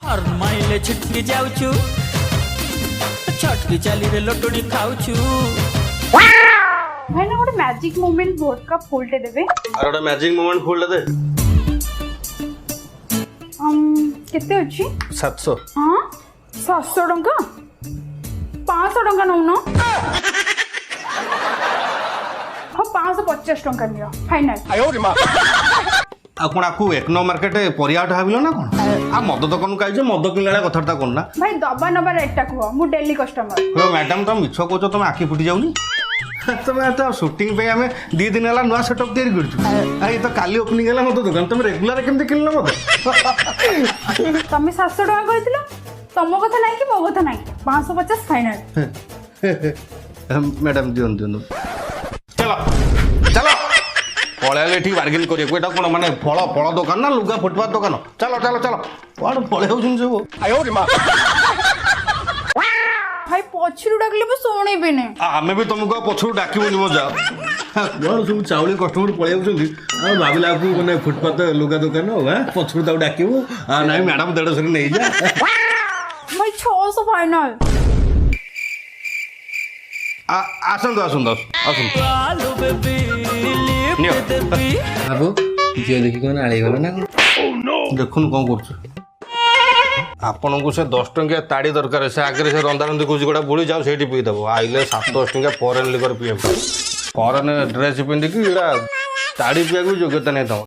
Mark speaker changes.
Speaker 1: माइले छिटकी जाऊछु छटकी चाली रे लटुनी खाऊछु
Speaker 2: भाई ना गोटे मैजिक मोमेंट वोडका फुलटे देबे
Speaker 3: अरे गोटे मैजिक मोमेंट फुल दे
Speaker 2: केते अछि
Speaker 3: 700
Speaker 2: हां 700 टंका 500 टंका नउनो हां 550 टंका नियो फाइनल
Speaker 3: आ कोन आकु एक नो मार्केट परियाट हाबिलो ना कोन आ मद दुकान काई जे मद किनला कथाटा कोन ना
Speaker 2: भाई दबा नबा रेटटा को मु डेली कस्टमर
Speaker 3: हो मैडम तुम मिछ कोचो तुम आखि फुटी जाउनी तुम तो शूटिंग पे हमें 2 दिन हला नुआ सेटअप तैयारी करछु आ ये तो काली ओपनिंग हला मद दुकान तुम रेगुलर केमते किनला मद
Speaker 2: तमे 700 टका कहितलो तमो कथा नाही कि मो कथा नाही 550 फाइनल
Speaker 3: मैडम दियन दियन चलो चलो पळेले ठीक बार्गेन करिए कोटा कोन माने फळ फळ दुकान ना लुगा फुटपाथ दुकान चलो चलो चलो वाड पळे होउछन सब आयो रे मां
Speaker 2: भाई पछरु डाकले बस सोणे बेने
Speaker 3: आमे भी तुमको पछरु डाकिबोनी मजा वाड सब चावली कस्टमर पळे होउछन आ भाबिला आपु माने फुटपाथ लुगा दुकान हो हां पछरु ताउ डाकिबो आ नाही मैडम 150 नै जा
Speaker 2: भाई 600 फाइनल
Speaker 3: आसंदो आसंदो आसंदो
Speaker 1: आलू बेबी
Speaker 3: नियो
Speaker 4: बाबू झील देखी कौन आड़ी गला ना
Speaker 3: देखुन कौन कर आपन को से 10 टंकिया ताड़ी दरकार से आगे से रंधा रंधी कुछ गोटा बुड़ी जाओ सेठी पी दबो आइले 7-10 टंकिया फॉरेन लिकर पीए फॉरेन ड्रेस पिंदी कि एड़ा ताड़ी पिया को योग्यता नहीं तम